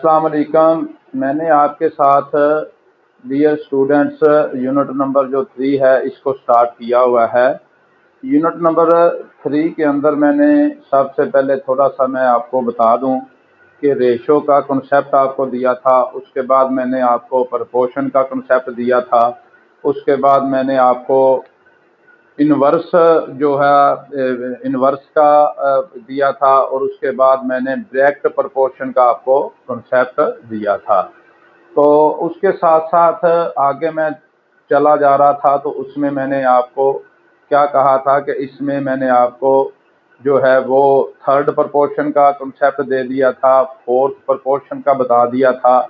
अस्सलाम वालेकुम। मैंने आपके साथ डियर स्टूडेंट्स यूनिट नंबर जो 3 है इसको स्टार्ट किया हुआ है। यूनिट नंबर 3 के अंदर मैंने सबसे पहले थोड़ा सा मैं आपको बता दूं कि रेशो का कॉन्सेप्ट आपको दिया था, उसके बाद मैंने आपको प्रपोर्शन का कॉन्सेप्ट दिया था, उसके बाद मैंने आपको इनवर्स जो है इनवर्स का दिया था, और उसके बाद मैंने डायरेक्ट प्रपोर्शन का आपको कॉन्सेप्ट दिया था। तो उसके साथ साथ आगे मैं चला जा रहा था, तो उसमें मैंने आपको क्या कहा था कि इसमें मैंने आपको जो है वो थर्ड प्रपोर्शन का कॉन्सेप्ट दे दिया था, फोर्थ प्रपोर्शन का बता दिया था।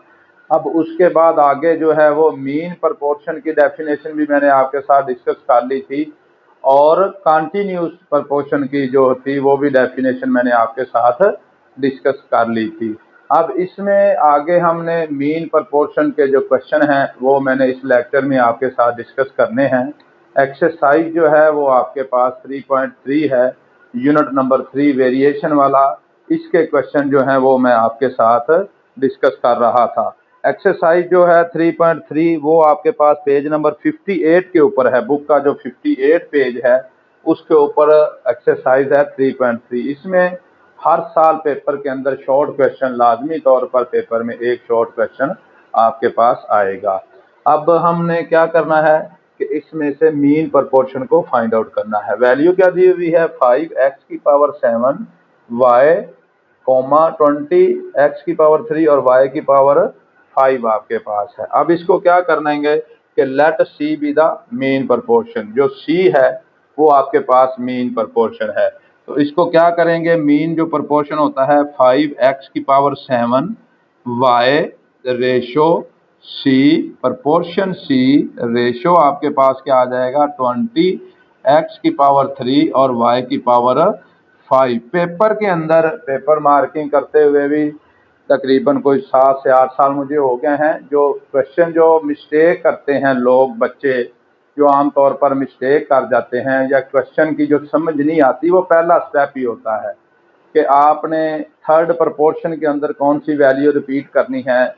अब उसके बाद आगे जो है वो मीन प्रपोर्शन की डेफिनेशन भी मैंने आपके साथ डिस्कस कर ली थी, और कंटिन्यूस प्रपोर्शन की जो थी वो भी डेफिनेशन मैंने आपके साथ डिस्कस कर ली थी। अब इसमें आगे हमने मीन प्रपोर्शन के जो क्वेश्चन हैं वो मैंने इस लेक्चर में आपके साथ डिस्कस करने हैं। एक्सरसाइज जो है वो आपके पास 3.3 है, यूनिट नंबर 3 वेरिएशन वाला। इसके क्वेश्चन जो हैं वो मैं आपके साथ डिस्कस कर रहा था। एक्सरसाइज जो है 3.3 वो आपके पास पेज नंबर 58 के ऊपर है। बुक का जो 58 पेज है उसके ऊपर एक्सरसाइज है 3.3। इसमें हर साल पेपर के अंदर शॉर्ट क्वेश्चन लाजमी तौर पर पेपर में एक शॉर्ट क्वेश्चन आपके पास आएगा। अब हमने क्या करना है कि इसमें से मीन प्रपोर्शन को फाइंड आउट करना है। वैल्यू क्या दी हुई है 5x⁷ y, 20x⁻³ और y⁻5 आपके पास है। अब इसको क्या करना कि let C be the mean proportion. जो C है वो आपके पास मीन प्रपोर्शन है, तो इसको क्या करेंगे, मीन जो प्रपोर्शन होता है 5x⁷ y ratio C proportion C ratio आपके पास क्या आ जाएगा 20x⁻³ और y⁻5। पेपर के अंदर पेपर मार्किंग करते हुए भी तकरीबन कोई 7 से 8 साल मुझे हो गए हैं। जो क्वेश्चन जो मिस्टेक करते हैं लोग, बच्चे जो आमतौर पर मिस्टेक कर जाते हैं या क्वेश्चन की जो समझ नहीं आती, वो पहला स्टेप ही होता है कि आपने थर्ड प्रपोर्शन के अंदर कौन सी वैल्यू रिपीट करनी है,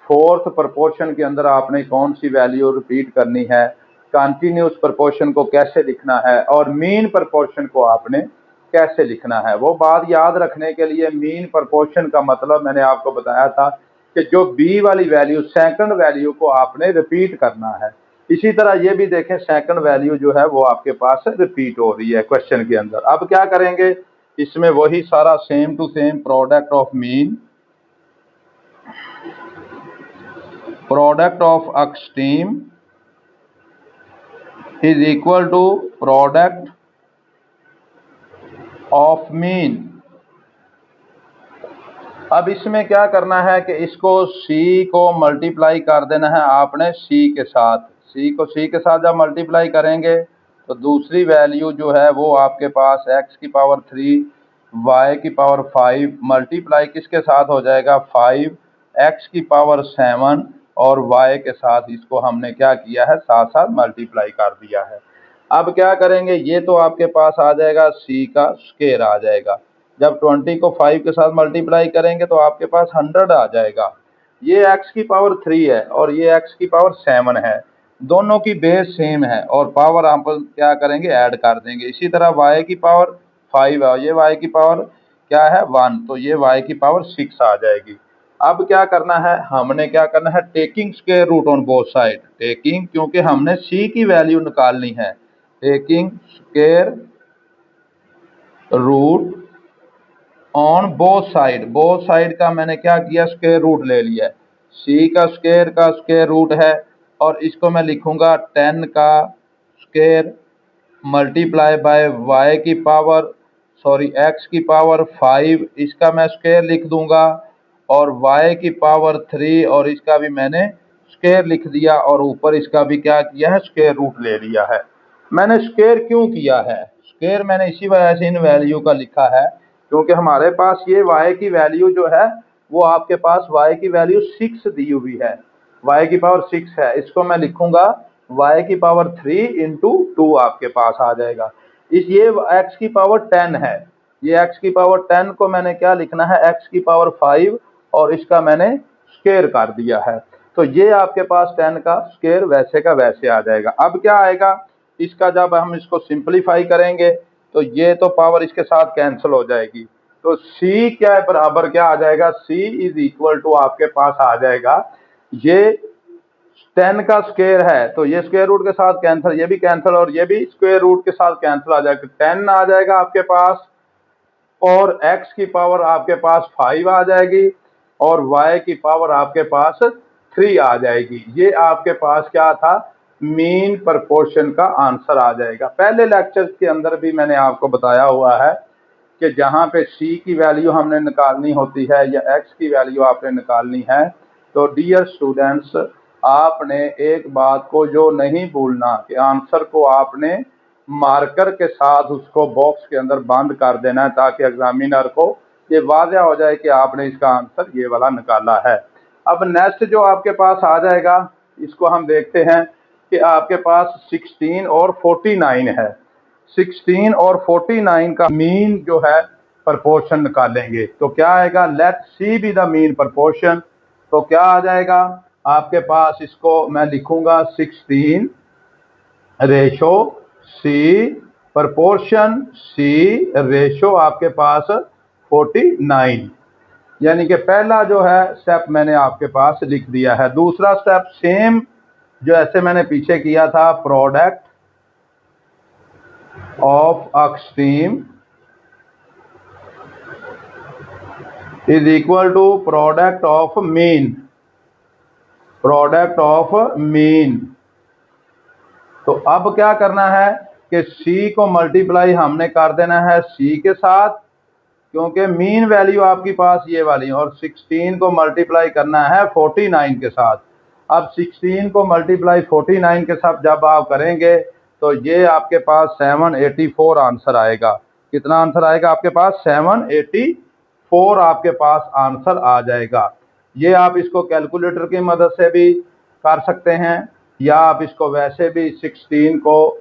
फोर्थ प्रपोर्शन के अंदर आपने कौन सी वैल्यू रिपीट करनी है, कंटिन्यूस प्रपोर्शन को कैसे लिखना है, और मीन प्रपोर्शन को आपने कैसे लिखना है। वो बात याद रखने के लिए मीन प्रपोर्शन का मतलब मैंने आपको बताया था कि जो बी वाली वैल्यू सेकंड वैल्यू को आपने रिपीट करना है। इसी तरह ये भी देखें सेकंड वैल्यू जो है वो आपके पास रिपीट हो रही है क्वेश्चन के अंदर। अब क्या करेंगे, इसमें वही सारा same to same product of mean, product of extreme is equal to product of mean. अब इसमें क्या करना है कि इसको C को मल्टीप्लाई कर देना है आपने C के साथ। C को C के साथ जब मल्टीप्लाई करेंगे तो दूसरी वैल्यू जो है वो आपके पास x⁻³ y⁻5 मल्टीप्लाई किसके साथ हो जाएगा 5x⁻7 और y के साथ। इसको हमने क्या किया है साथ साथ मल्टीप्लाई कर दिया है। अब क्या करेंगे, ये तो आपके पास आ जाएगा C का स्क्वायर आ जाएगा। जब 20 को 5 के साथ मल्टीप्लाई करेंगे तो आपके पास 100 आ जाएगा। ये x⁻³ है और ये x⁻7 है, दोनों की बेस सेम है और पावर आप क्या करेंगे ऐड कर देंगे। इसी तरह y⁻5 है, ये y की पावर क्या है 1, तो ये y⁻6 आ जाएगी। अब क्या करना है, हमने क्या करना है taking square root on both side. Taking, क्योंकि हमने C की वैल्यू निकालनी है, taking square root on both side. Both side का मैंने क्या किया स्क्वायर रूट ले लिया है। C का स्क्वायर रूट है और इसको मैं लिखूंगा 10 का स्क्वायर मल्टीप्लाई बाय x⁻5, इसका मैं स्क्वायर लिख दूंगा, और y⁻3 और इसका भी मैंने स्क्वायर लिख दिया, और ऊपर इसका भी क्या किया है स्क्वायर रूट ले लिया है। मैंने स्क्वायर क्यों किया है, स्क्वायर मैंने इसी वजह से इन वैल्यू का लिखा है क्योंकि हमारे पास ये y की वैल्यू जो है वो आपके पास y की वैल्यू 6 दी हुई है, y⁻6 है। इसको मैं लिखूंगा y⁻3 × 2 आपके पास आ जाएगा। ये x⁻10 है, ये x⁻10 को मैंने क्या लिखना है x⁻5 और इसका मैंने स्क्वायर कर दिया है। तो ये आपके पास 10 का स्क्वायर वैसे का वैसे आ जाएगा। अब क्या आएगा, इसका जब हम इसको सिंपलीफाई करेंगे तो ये तो पावर इसके साथ कैंसिल हो जाएगी। तो c क्या है, बराबर क्या आ जाएगा, c इज इक्वल टू आपके पास आ जाएगा, ये 10 का स्क्वायर है तो ये स्क्वायर रूट के साथ कैंसिल, ये भी कैंसिल और ये भी स्क्वायर रूट के साथ कैंसिल आ जाएगा, 10 आ जाएगा आपके पास, और x की पावर आपके पास 5 आ जाएगी, और y की पावर आपके पास 3 आ जाएगी। ये आपके पास क्या था, मीन प्रोपोर्शन का आंसर आ जाएगा। पहले लेक्चर के अंदर भी मैंने आपको बताया हुआ है कि जहाँ पे c की वैल्यू हमने निकालनी होती है या x की वैल्यू आपने निकालनी है, तो डियर स्टूडेंट्स आपने एक बात को जो नहीं भूलना कि आंसर को आपने मार्कर के साथ उसको बॉक्स के अंदर बंद कर देना है, ताकि एग्जामिनर को ये वाज़ह हो जाए कि आपने इसका आंसर ये वाला निकाला है। अब नेक्स्ट जो आपके पास आ जाएगा, इसको हम देखते हैं कि आपके पास 16 और 49 है। 16 और 49 का मीन जो है प्रपोर्शन निकालेंगे तो क्या आएगा, let C be the mean proportion. तो क्या आ जाएगा आपके पास, इसको मैं लिखूंगा 16 रेशो सी प्रपोर्शन सी रेशो आपके पास 49, यानी कि पहला जो है स्टेप मैंने आपके पास लिख दिया है। दूसरा स्टेप सेम जो ऐसे मैंने पीछे किया था, product of extreme is equal to product of mean, product of mean. तो अब क्या करना है कि c को मल्टीप्लाई हमने कर देना है c के साथ, क्योंकि मीन वैल्यू आपके पास ये वाली, और 16 को मल्टीप्लाई करना है 49 के साथ। अब 16 को मल्टीप्लाई 49 के साथ जब आप करेंगे तो ये आपके पास 784 आंसर आएगा। कितना आंसर आएगा आपके पास, 784 आपके पास आंसर आ जाएगा। ये आप इसको कैलकुलेटर की मदद से भी कर सकते हैं, या आप इसको वैसे भी 16 को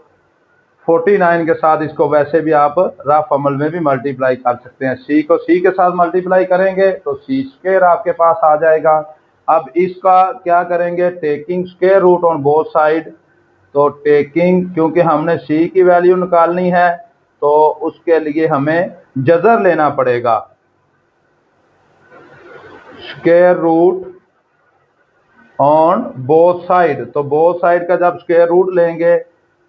49 के साथ इसको वैसे भी आप रफ अमल में भी मल्टीप्लाई कर सकते हैं। c को c के साथ मल्टीप्लाई करेंगे तो c स्क्वायर आपके पास आ जाएगा। अब इसका क्या करेंगे, taking square root on both side. तो टेकिंग, क्योंकि हमने c की वैल्यू निकालनी है तो उसके लिए हमें जज़र लेना पड़ेगा, square root on both side. तो बोथ साइड का जब स्क्वायर रूट लेंगे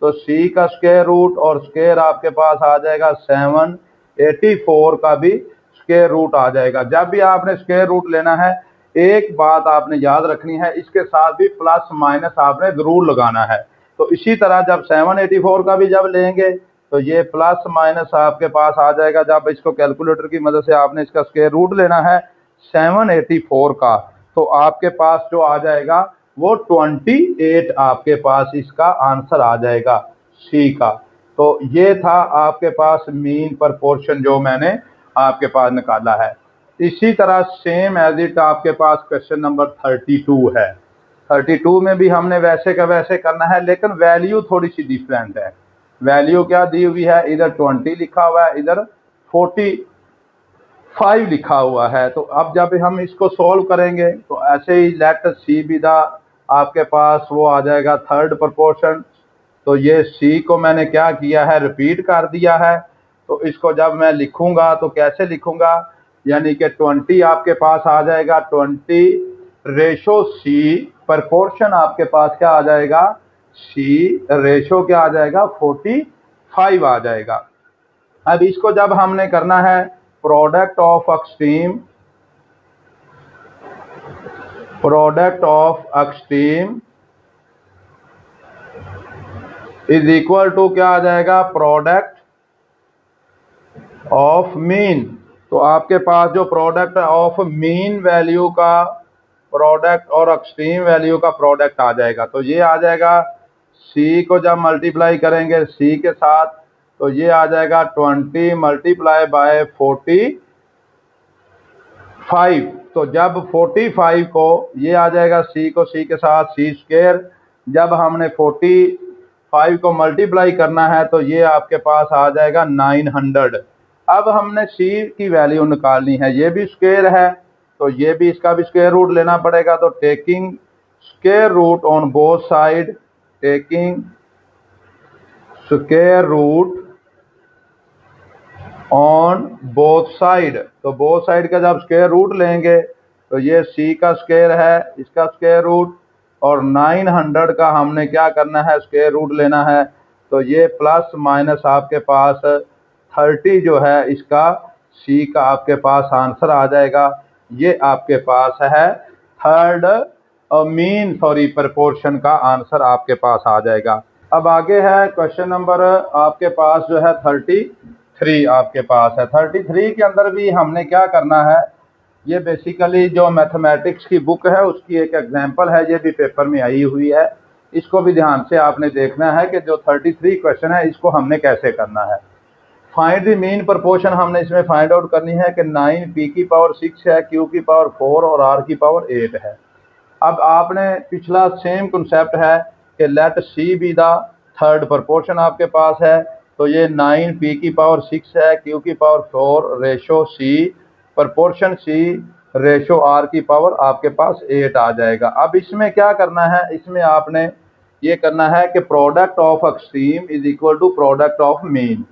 तो c का स्क्वायर रूट और स्क्वायर आपके पास आ जाएगा 784 का भी स्क्वायर रूट आ जाएगा। जब भी आपने स्क्वायर रूट लेना है, एक बात आपने याद रखनी है, इसके साथ भी प्लस माइनस आपने जरूर लगाना है। तो इसी तरह जब 784 का भी जब लेंगे तो ये प्लस माइनस आपके पास आ जाएगा। जब इसको कैलकुलेटर की मदद से आपने इसका स्क्वायर रूट लेना है 784 का, तो आपके पास जो आ जाएगा वो 28 आपके पास इसका आंसर आ जाएगा सी का। तो ये था आपके पास मीन प्रपोर्शन जो मैंने आपके पास निकाला है। इसी तरह सेम एज इट आपके पास क्वेश्चन नंबर 32 है। 32 में भी हमने वैसे का वैसे करना है, लेकिन वैल्यू थोड़ी सी डिफरेंट है। वैल्यू क्या दी हुई है, इधर 20 लिखा हुआ है, इधर 45 लिखा हुआ है। तो अब जब हम इसको सॉल्व करेंगे तो ऐसे ही लेट सी बी द आपके पास वो आ जाएगा थर्ड प्रोपोर्शन। तो ये c को मैंने क्या किया है, रिपीट कर दिया है। तो इसको जब मैं लिखूंगा तो कैसे लिखूंगा, यानी कि 20 आपके पास आ जाएगा 20 रेशो c, प्रोपोर्शन आपके पास क्या आ जाएगा, c रेशो क्या आ जाएगा 45 आ जाएगा। अब इसको जब हमने करना है product of extreme, product of extreme is equal to क्या आ जाएगा, प्रोडक्ट ऑफ मीन। तो आपके पास जो प्रोडक्ट ऑफ मीन वैल्यू का प्रोडक्ट और एक्सट्रीम वैल्यू का प्रोडक्ट आ जाएगा। तो ये आ जाएगा c को जब मल्टीप्लाई करेंगे c के साथ तो ये आ जाएगा 20 मल्टीप्लाई बाय 45। तो जब 45 को ये आ जाएगा c को c के साथ c स्क्वायर, जब हमने 45 को मल्टीप्लाई करना है तो ये आपके पास आ जाएगा 900। अब हमने c की वैल्यू निकालनी है, ये भी स्क्वायर है तो ये भी इसका भी स्क्वायर रूट लेना पड़ेगा। तो taking square root on both side, taking square root on both side, तो बोथ साइड का जब स्क्वायर रूट लेंगे तो ये c का स्क्वायर है, इसका स्क्वायर रूट, और 900 का हमने क्या करना है, स्क्वायर रूट लेना है। तो ये प्लस माइनस आपके पास 30 जो है इसका c का आपके पास आंसर आ जाएगा। ये आपके पास है थर्ड मीन प्रोपोर्शन का आंसर आपके पास आ जाएगा। अब आगे है क्वेश्चन नंबर आपके पास जो है 33 आपके पास है। 33 के अंदर भी हमने क्या करना है, ये बेसिकली जो मैथमेटिक्स की बुक है उसकी एक एग्जांपल है, ये भी पेपर में आई हुई है। इसको भी ध्यान से आपने देखना है कि जो 33 क्वेश्चन है इसको हमने कैसे करना है। फाइंड द मीन प्रोपोर्शन हमने इसमें फाइंड आउट करनी है कि 9 p की पावर 6 है, q की पावर 4 और r की पावर 8 है। अब आपने पिछला सेम कंसेप्ट है कि let c be the third proportion आपके पास है। तो ये 9 p की पावर 6 है, q की power 4 ratio c proportion c ratio r की पावर आपके पास 8 आ जाएगा। अब इसमें क्या करना है, इसमें आपने ये करना है कि product of extreme is equal to product of mean.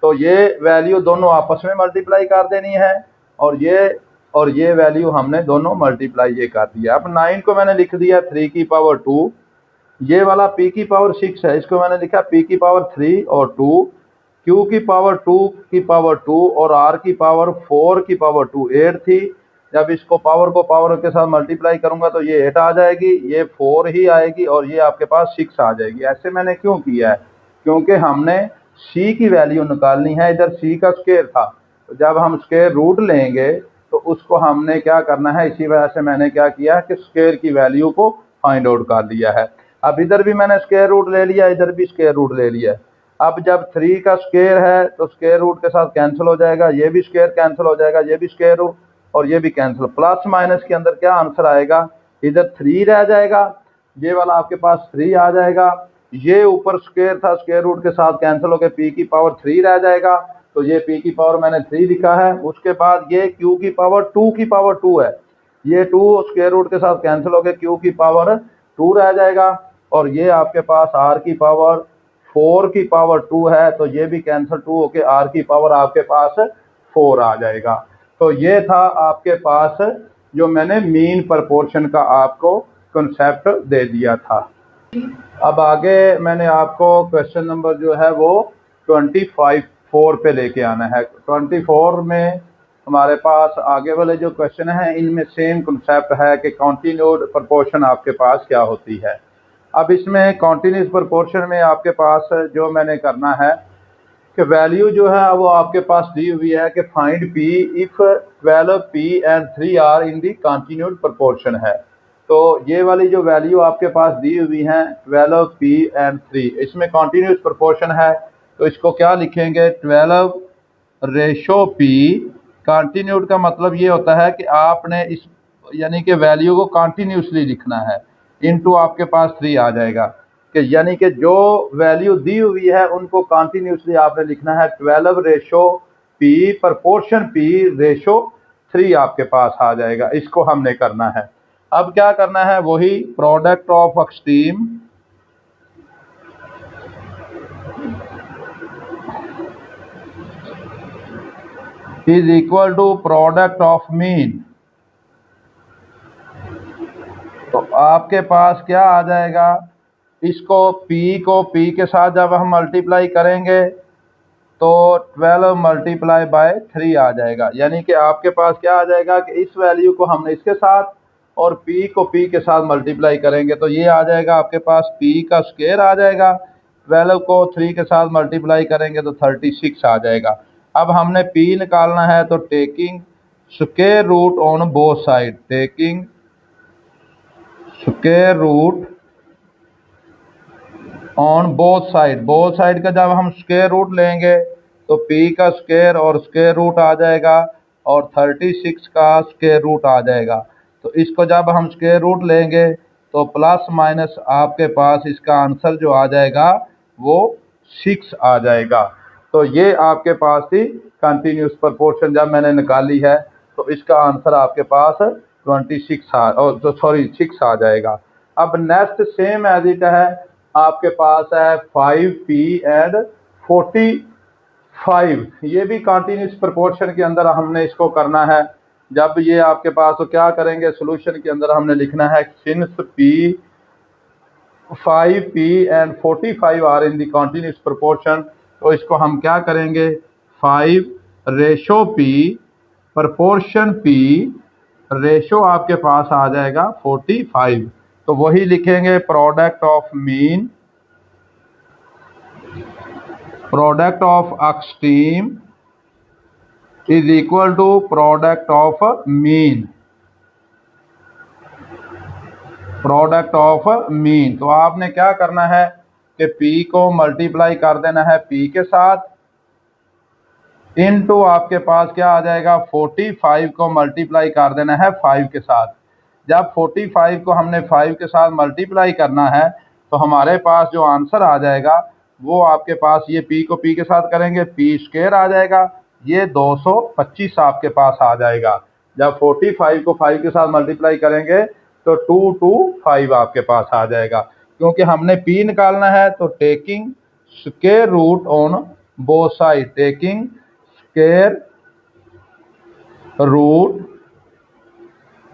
तो ये वैल्यू दोनों आपस में मल्टीप्लाई कर देनी है, और ये वैल्यू हमने दोनों मल्टीप्लाई ये कर दिया। अब 9 को मैंने लिख दिया 3 की पावर 2, ये वाला p की पावर 6 है, इसको मैंने लिखा p की पावर 3 और 2, q की पावर 2 की पावर 2 और r की पावर 4 की पावर 2 8 थी। जब इसको पावर के साथ मल्टीप्लाई करूंगा तो ये 8 आ जाएगी, ये 4 ही आएगी और ये आपके पास 6 आ जाएगी। ऐसे मैंने क्यों किया है, क्योंकि हमने c की वैल्यू निकालनी है। इधर c का स्क्वायर था, तो जब हम स्क्वायर रूट लेंगे तो उसको हमने क्या करना है, इसी वजह से मैंने क्या किया कि स्क्वायर की वैल्यू को फाइंड आउट कर लिया है। अब इधर भी मैंने स्क्वायर रूट ले लिया, इधर भी स्क्वायर रूट ले लिया। अब जब 3 का स्क्वायर है तो स्क्वायर रूट के साथ कैंसिल हो जाएगा, ये भी स्क्वायर कैंसिल हो जाएगा, ये भी स्क्वायर रूट और ये भी कैंसिल। प्लस माइनस के अंदर क्या आंसर आएगा, इधर 3 रह जाएगा, ये वाला आपके पास 3 आ जाएगा, ये ऊपर स्क्वायर था स्क्वायर रूट के साथ कैंसिल होकर p की पावर 3 रह जाएगा, तो ये p की पावर मैंने 3 लिखा है। उसके बाद ये q की पावर 2 की पावर 2 है, ये 2 स्क्वायर रूट के साथ कैंसिल होकर q की पावर 2 रह जाएगा, और ये आपके पास r की पावर 4 की पावर 2 है, तो ये भी कैंसिल 2 होके r की पावर आपके पास 4 आ जाएगा। तो ये था आपके पास जो मैंने मीन प्रोपोर्शन का आपको कंसेप्ट दे दिया था। अब आगे मैंने आपको क्वेश्चन नंबर जो है वो 24 पे लेके आना है। 24 में हमारे पास आगे वाले जो क्वेश्चन हैं इनमें सेम कंसेप्ट है कि कॉन्टिन्यूड प्रोपोर्शन आपके पास क्या होती है। अब इसमें कॉन्टिन्यूस प्रोपोर्शन में आपके पास जो मैंने करना है कि वैल्यू जो है वो आपके पास दी हुई है कि find p if 12p and 3 are in the continued proportion है। तो ये वाली जो वैल्यू आपके पास दी हुई है 12p एंड 3, इसमें कॉन्टिन्यूस प्रोपोर्शन है, तो इसको क्या लिखेंगे 12 रेशो p। कॉन्टिन्यूड का मतलब ये होता है कि आपने इस यानी कि वैल्यू को कॉन्टिन्यूसली लिखना है, इनटू आपके पास 3 आ जाएगा, कि यानी कि जो वैल्यू दी हुई है उनको कॉन्टिन्यूसली आपने लिखना है। 12 ratio p proportion p ratio 3 आपके पास आ जाएगा, इसको हमने करना है। अब क्या करना है, वही product of extreme is equal to product of mean. तो आपके पास क्या आ जाएगा, इसको p को p के साथ जब हम मल्टीप्लाई करेंगे तो 12 मल्टीप्लाई बाय 3 आ जाएगा, यानी कि आपके पास क्या आ जाएगा कि इस वैल्यू को हमने इसके साथ और p को p के साथ मल्टीप्लाई करेंगे तो ये आ जाएगा आपके पास p का स्क्वायर आ जाएगा, 12 को 3 के साथ मल्टीप्लाई करेंगे तो 36 आ जाएगा। अब हमने p निकालना है, तो taking square root on both side, taking square root on both side का जब हम स्क्वायर रूट लेंगे तो p का स्क्वायर और स्क्वायर रूट आ जाएगा और 36 का स्क्वायर रूट आ जाएगा। तो इसको जब हम स्क्वायर रूट लेंगे तो प्लस माइनस आपके पास इसका आंसर जो आ जाएगा वो 6 आ जाएगा। तो ये आपके पास थी कंटिन्यूस प्रोपोर्शन जब मैंने निकाली है। तो इसका आंसर आपके पास 6 आ जाएगा। अब नेक्स्ट सेम एज इट है, आपके पास है 5p एंड 45। ये भी कंटिन्यूस प्रोपोर्शन के अंदर हमने इसको करना है। जब ये आपके पास, तो क्या करेंगे, सॉल्यूशन के अंदर हमने लिखना है since p 5p and 45 are in the continuous proportion, तो इसको हम क्या करेंगे, 5/p प्रोपोर्शन p रेशो आपके पास आ जाएगा 45। तो वही लिखेंगे, product of extreme is equal to product of mean. तो आपने क्या करना है कि p को मल्टीप्लाई कर देना है p के साथ, इनटू आपके पास क्या आ जाएगा, 45 को मल्टीप्लाई कर देना है 5 के साथ। जब 45 को हमने 5 के साथ मल्टीप्लाई करना है तो हमारे पास जो आंसर आ जाएगा वो आपके पास, ये p को p के साथ करेंगे, p² आ जाएगा, ये 225 आपके पास आ जाएगा। जब 45 को 5 के साथ मल्टीप्लाई करेंगे तो 225 आपके पास आ जाएगा। क्योंकि हमने p निकालना है तो taking square root on both side, taking square root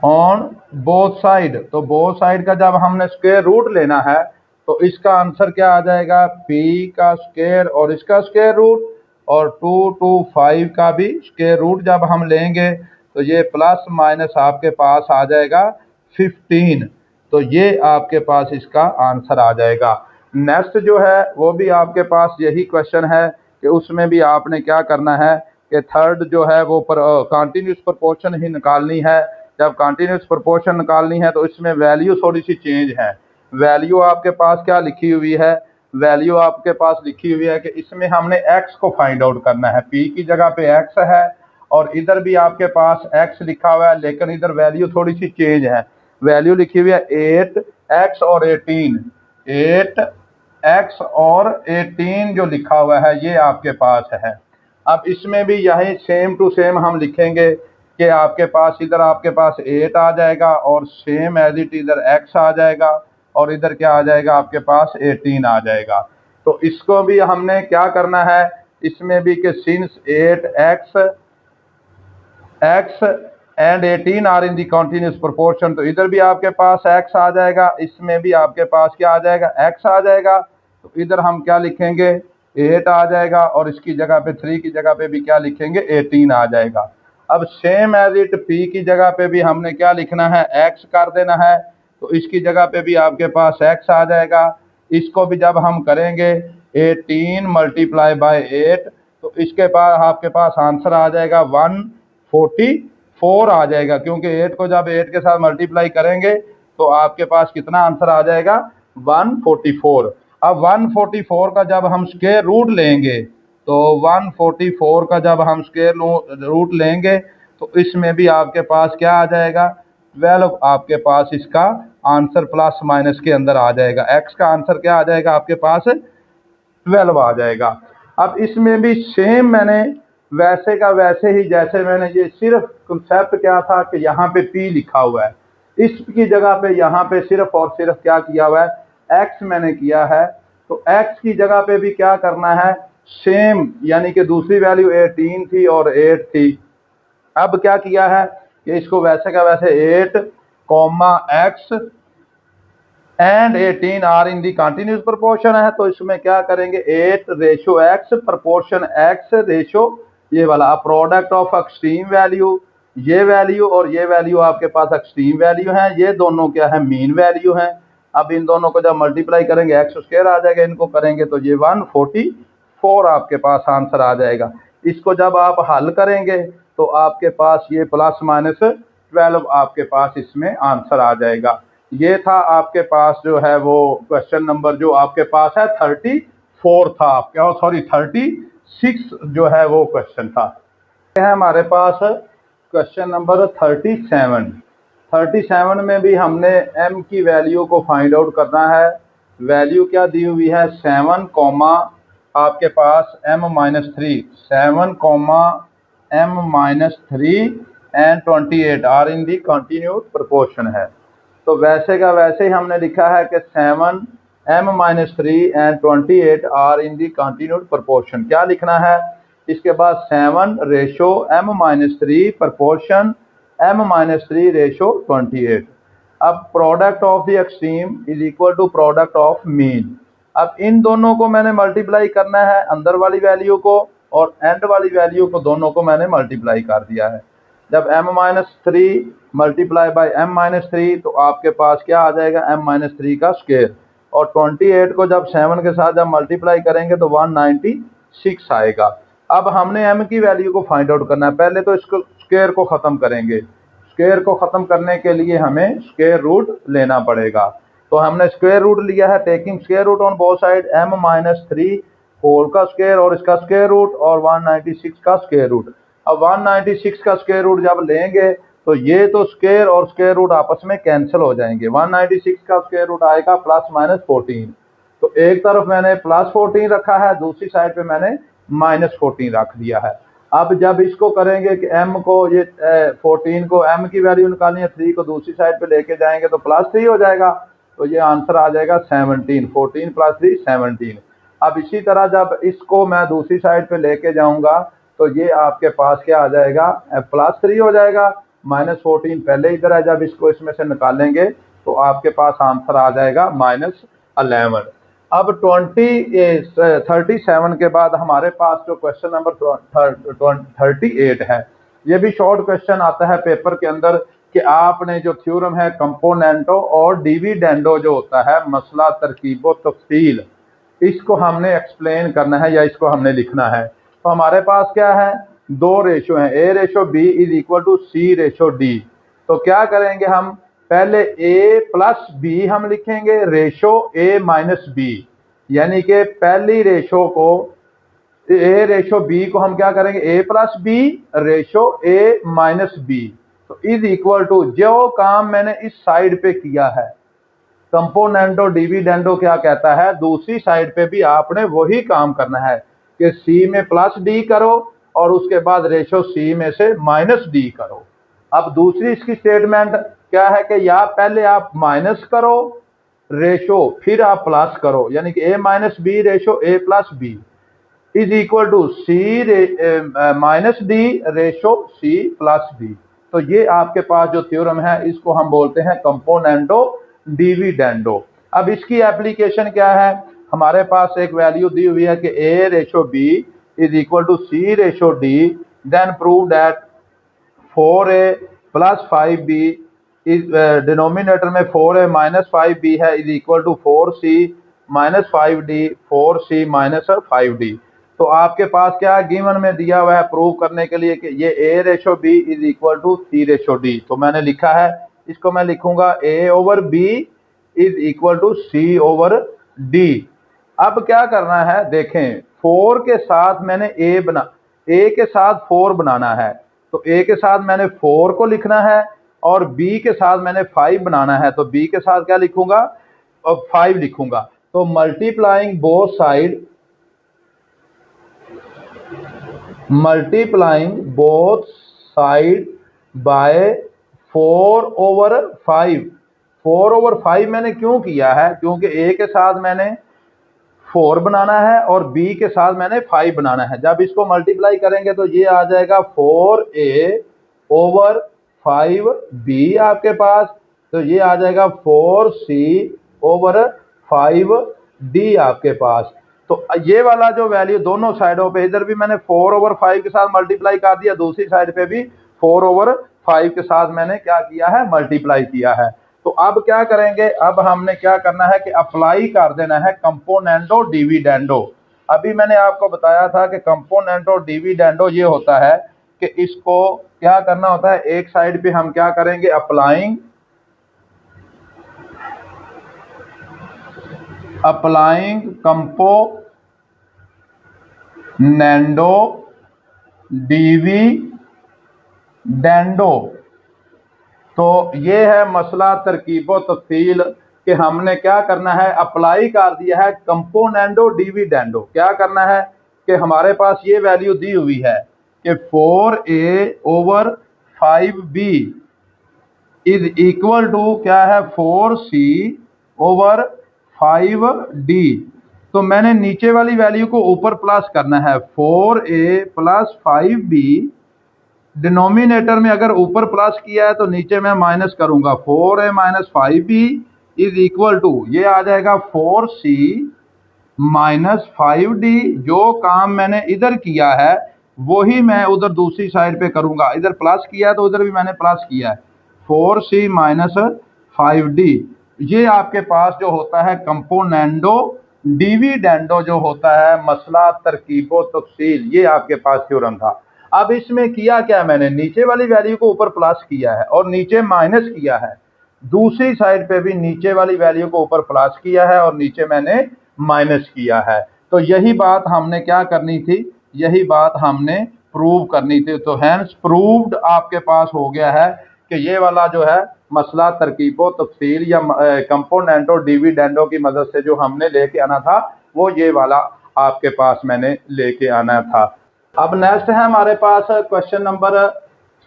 on both side, तो बोथ साइड का जब हमने स्क्वायर रूट लेना है तो इसका आंसर क्या आ जाएगा, p का स्क्वायर और इसका स्क्वायर रूट, और 225 का भी स्क्वायर रूट जब हम लेंगे तो ये प्लस माइनस आपके पास आ जाएगा 15। तो ये आपके पास इसका आंसर आ जाएगा। नेक्स्ट जो है वो भी आपके पास यही क्वेश्चन है कि उसमें भी आपने क्या करना है कि थर्ड जो है वो कंटिन्यूस प्रोपोर्शन ही निकालनी है। जब कंटिन्यूस प्रोपोर्शन निकालनी है तो इसमें वैल्यू थोड़ी सी चेंज है। वैल्यू आपके पास क्या लिखी हुई है, वैल्यू आपके पास लिखी हुई है कि इसमें हमने x को फाइंड आउट करना है, p की जगह पे x है और इधर भी आपके पास x लिखा हुआ है, लेकिन इधर वैल्यू थोड़ी सी चेंज है। वैल्यू लिखी हुई है 8x और 18, 8x और 18 जो लिखा हुआ है ये आपके पास है। अब इसमें भी यही सेम टू सेम हम लिखेंगे कि आपके पास इधर आपके पास 8 आ जाएगा और सेम एज इट इधर x आ जाएगा और इधर क्या आ जाएगा आपके पास 18 आ जाएगा। तो इसको भी हमने क्या करना है, इसमें भी कि since 8x and 18 are in the continuous proportion, तो इधर भी आपके पास x आ जाएगा, इसमें भी आपके पास क्या आ जाएगा, x आ जाएगा। तो इधर हम क्या लिखेंगे, 8 आ जाएगा और इसकी जगह पे 3 की जगह पे भी क्या लिखेंगे, 18 आ जाएगा। अब सेम एज इट p की जगह पे भी हमने क्या लिखना है, x कर देना है, तो इसकी जगह पे भी आपके पास x आ जाएगा। इसको भी जब हम करेंगे 18 मल्टीप्लाई बाय 8, तो इसके बाद आपके पास आंसर आ जाएगा 144 आ जाएगा, क्योंकि 8 को जब 8 के साथ मल्टीप्लाई करेंगे तो आपके पास कितना आंसर आ जाएगा, 144। अब 144 का जब हम स्क्वायर रूट लेंगे, तो 144 का जब हम स्क्वायर रूट लेंगे तो इसमें भी आपके पास क्या आ जाएगा, 12 आपके पास इसका आंसर प्लस माइनस के अंदर आ जाएगा। x का आंसर क्या आ जाएगा आपके पास, 12 आ जाएगा। अब इसमें भी सेम मैंने वैसे का वैसे ही, जैसे मैंने ये सिर्फ कंसेप्ट क्या था कि यहाँ पे p लिखा हुआ है, इसकी जगह पे यहाँ पे सिर्फ और सिर्फ क्या किया हुआ है, x मैंने किया है। तो x की जगह पे भी क्या करना है, सेम, यानी कि दूसरी वैल्यू 18 थी और 8 थी। अब क्या किया है कि इसको वैसे का वैसे 8, x and 18 are in the continuous proportion है, तो इसमें क्या करेंगे, 8/x प्रोपोर्शन x रेशो ये वाला प्रोडक्ट ऑफ एक्सट्रीम वैल्यू, ये वैल्यू और ये वैल्यू आपके पास एक्सट्रीम वैल्यू है, ये दोनों क्या है, मीन वैल्यू है। अब इन दोनों को जब मल्टीप्लाई करेंगे x² आ जाएगा, इनको करेंगे तो ये 144 आपके पास आंसर आ जाएगा। इसको जब आप हल करेंगे तो आपके पास ये प्लस माइनस 12 आपके पास इसमें आंसर आ जाएगा। ये था आपके पास जो है वो क्वेश्चन नंबर जो आपके पास है 34 था आपके, सॉरी 36 जो है वो क्वेश्चन था। है हमारे पास क्वेश्चन नंबर 37 में भी हमने m की वैल्यू को फाइंड आउट करना है। वैल्यू क्या दी हुई है, 7 कॉमा आपके पास m-3, 7 comma m-3 and 28 are in the continued proportion है। तो वैसे का वैसे ही हमने लिखा है कि 7 m-3 and 28 are in the continued proportion. क्या लिखना है इसके बाद 7 ratio m-3 proportion m-3 ratio 28। अब product of the extreme is equal to product of mean. अब इन दोनों को मैंने मल्टीप्लाई करना है, अंदर वाली वैल्यू को और एंड वाली वैल्यू को, दोनों को मैंने मल्टीप्लाई कर दिया है। जब m-3 मल्टीप्लाई बाय m-3 तो आपके पास क्या आ जाएगा m-3 का स्क्वायर, और 28 को जब 7 के साथ जब मल्टीप्लाई करेंगे तो 196 आएगा। अब हमने m की वैल्यू को फाइंड आउट करना है। पहले तो इसको स्क्वायर को ख़त्म करेंगे। स्क्वायर को ख़त्म करने के लिए हमें स्क्वायर रूट लेना पड़ेगा। तो हमने स्क्वायर रूट लिया है, taking square root on both side, m-3 whole का स्क्वायर और इसका स्क्वायर रूट और 196 का स्क्वायर रूट। अब 196 का स्क्वायर रूट जब लेंगे तो ये तो स्क्वायर और स्क्वायर रूट आपस में कैंसिल हो जाएंगे। 196 का स्क्वायर रूट आएगा +-14। तो एक तरफ मैंने +14 रखा है, दूसरी साइड पे मैंने -14 रख दिया है। अब जब इसको करेंगे कि m को ये 14 को m की वैल्यू निकालनी है, 3 को दूसरी साइड पे लेके जाएंगे तो +3 हो जाएगा। तो ये आंसर आ जाएगा 17। 14 + 3 17। अब इसी तरह जब इसको मैं दूसरी साइड पे लेके जाऊंगा तो ये आपके पास क्या आ जाएगा +3 हो जाएगा। -14 पहले इधर है, जब इसको इसमें से निकालेंगे तो आपके पास आंसर आ जाएगा -11। अब 37 के बाद हमारे पास जो क्वेश्चन नंबर 38 है, ये भी शॉर्ट क्वेश्चन आता है पेपर के अंदर कि आपने जो थ्योरम है कंपोनेंटो और डिविडेंडो जो होता है मसला तरकीबो तफसील, इसको हमने एक्सप्लेन करना है या इसको हमने लिखना है। तो हमारे पास क्या है, दो रेशो हैं, A/B is equal to C/D। तो क्या करेंगे हम, पहले A+B हम लिखेंगे रेशो A-B, यानी कि पहली रेशो को A/B को हम क्या करेंगे A+B रेशो A-B। तो इज इक्वल टू जो काम मैंने इस साइड पे किया है कंपोनेंटो डिविडेंडो क्या कहता है, दूसरी साइड पे भी आपने वही काम करना है कि C में +D करो और उसके बाद रेशो C में से -D करो। अब दूसरी इसकी स्टेटमेंट क्या है कि या पहले आप माइनस करो रेशो फिर आप प्लस करो, यानी कि A-B ratio A+B is equal to C -D ratio C+D। तो ये आपके पास जो थ्योरम है इसको हम बोलते हैं कंपोनेंटो डिविडेंडो। अब इसकी एप्लीकेशन क्या है, हमारे पास एक वैल्यू दी हुई है कि A/B is equal to C/D, then prove that 4A + 5B is denominator में 4A - 5B है is equal to 4C - 5D 4C - 5D। तो आपके पास क्या गिवन में दिया हुआ है प्रूव करने के लिए कि ये A/B is equal to C/D। तो मैंने लिखा है, इसको मैं लिखूंगा A/B is equal to C/D। अब क्या करना है देखें, 4 के साथ मैंने A के साथ 4 बनाना है, तो A के साथ मैंने 4 को लिखना है और B के साथ मैंने 5 बनाना है, तो B के साथ क्या लिखूंगा और 5 लिखूंगा। तो मल्टीप्लाइंग बोथ साइड बाय 4/5। 4/5 मैंने क्यों किया है, क्योंकि A के साथ मैंने 4 बनाना है और B के साथ मैंने 5 बनाना है। जब इसको मल्टीप्लाई करेंगे तो ये आ जाएगा 4A/5B आपके पास, तो ये आ जाएगा 4C/5D आपके पास। तो ये वाला जो वैल्यू दोनों साइडों पे, इधर भी मैंने 4/5 के साथ मल्टीप्लाई कर दिया, दूसरी साइड पे भी 4/5 के साथ मैंने क्या किया है मल्टीप्लाई किया है। तो अब क्या करेंगे, अब हमने क्या करना है कि अप्लाई कर देना है कंपोनेंटो डिविडेंडो। अभी मैंने आपको बताया था कि कंपोनेंटो डिविडेंडो ये होता है कि इसको क्या करना होता है, एक साइड पे हम क्या करेंगे अप्लाइंग कंपोनेंटो डिविडेंडो। तो ये है मसला तरकीबो तफसील कि हमने क्या करना है, अप्लाई कर दिया है कंपोनेंटो डिविडेंडो। क्या करना है कि हमारे पास ये वैल्यू दी हुई है कि 4A/5 5b is equal to क्या है 4c ओवर 5d। तो मैंने नीचे वाली वैल्यू को ऊपर प्लस करना है, 4a प्लस 5b। डिनोमिनेटर में अगर ऊपर प्लस किया है तो नीचे मैं माइनस करूंगा, 4a minus 5b is equal to ये आ जाएगा 4c माइनस 5d। जो काम मैंने इधर किया है वही मैं उधर दूसरी साइड पे करूंगा, इधर प्लस किया है तो उधर भी मैंने प्लस किया है, 4c माइनस 5d। ये आपके पास जो होता है कंपोनेंडो डिविडेंडो जो होता है, मसला तरकीबो तफसील, ये आपके पास थ्योरम था। अब इसमें किया क्या, मैंने नीचे वाली वैल्यू को ऊपर प्लस किया है और नीचे माइनस किया है, दूसरी साइड पे भी नीचे वाली वैल्यू को ऊपर प्लस किया है और नीचे मैंने माइनस किया है। तो यही बात हमने क्या करनी थी, यही बात हमने प्रूव करनी थी। तो हैंस प्रूव्ड आपके पास हो गया है कि ये वाला जो है मसला तरकीबो तफसील या कंपोनेंटो डिविडेंडो की मदद से जो हमने लेके आना था वो ये वाला आपके पास मैंने लेके आना था। अब नेक्स्ट है हमारे पास क्वेश्चन नंबर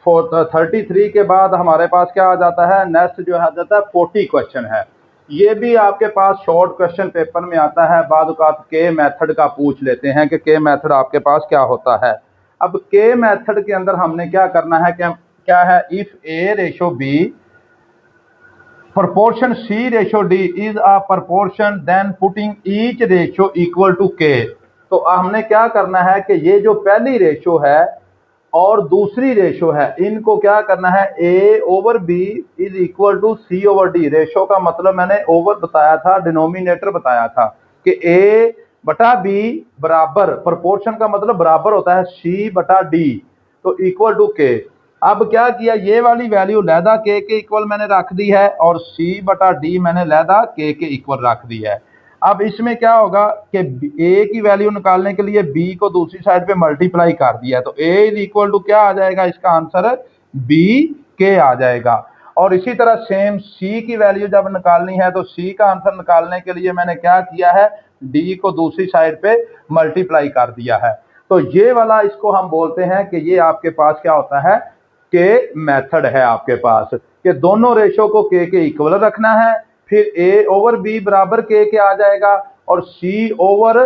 33 के बाद हमारे पास क्या आ जाता है, नेक्स्ट जो आ जाता है 40 क्वेश्चन है। ये भी आपके पास शॉर्ट क्वेश्चन पेपर में आता है, बाद औक़ात के मेथड का पूछ लेते हैं कि के मेथड आपके पास क्या होता है। अब के मेथड के अंदर हमने क्या करना है, क्या है, if A ratio B proportion C ratio D is a proportion then putting each ratio equal to K। तो हमने क्या करना है कि ये जो पहली रेशो है और दूसरी रेशो है इनको क्या करना है, A over B is equal to C over D। Ratio का मतलब मैंने ओवर बताया था, डिनोमिनेटर बताया था कि A बटा B बराबर, प्रोपोर्शन का मतलब बराबर होता है C बटा D, तो इक्वल टू K। अब क्या किया, ये वाली वैल्यू लैदा के इक्वल मैंने रख दी है और C बटा D मैंने लैदा के इक्वल रख दी है। अब इसमें क्या होगा कि A की वैल्यू निकालने के लिए B को दूसरी साइड पे मल्टीप्लाई कर दिया, तो A इज इक्वल टू क्या आ जाएगा, इसका आंसर B के आ जाएगा। और इसी तरह सेम C की वैल्यू जब निकालनी है तो C का आंसर निकालने के लिए मैंने क्या किया है, D को दूसरी साइड पे मल्टीप्लाई कर दिया है। तो ये वाला इसको हम बोलते हैं कि ये आपके पास क्या होता है, के मेथड है आपके पास कि दोनों रेशो को के इक्वल रखना है, फिर A ओवर B बराबर के आ जाएगा और C ओवर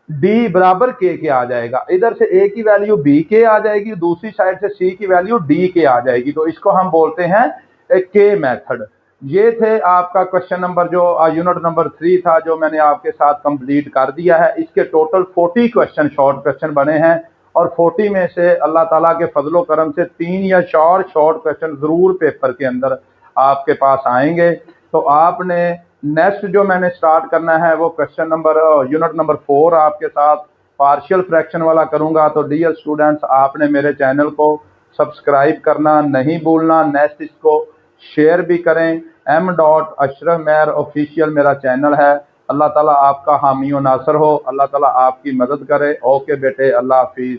D बराबर के आ जाएगा। इधर से A की वैल्यू B के आ जाएगी, दूसरी साइड से C की वैल्यू D के आ जाएगी, तो इसको हम बोलते हैं के मेथड। ये थे आपका क्वेश्चन नंबर जो यूनिट नंबर 3 था, जो मैंने आपके साथ कंप्लीट कर दिया है। इसके टोटल 40 क्वेश्चन शॉर्ट क्वेश्चन बने हैं और 40 में से अल्लाह ताला के फजलो करम से 3 या 4 शॉर्ट क्वेश्चन जरूर पेपर के अंदर आपके पास आएंगे। तो आपने नेक्स्ट जो मैंने स्टार्ट करना है वो क्वेश्चन नंबर यूनिट नंबर 4 आपके साथ पार्शियल फ्रैक्शन वाला करूंगा। तो डियर स्टूडेंट्स, आपने मेरे चैनल को सब्सक्राइब करना नहीं भूलना, नेक्स्ट इसको शेयर भी करें। M.Ashraf Mehr ऑफिशियल मेरा चैनल है। अल्लाह ताला आपका हामी व नासर हो, अल्लाह ताला आपकी मदद करे। ओके बेटे, अल्लाह हाफिज़।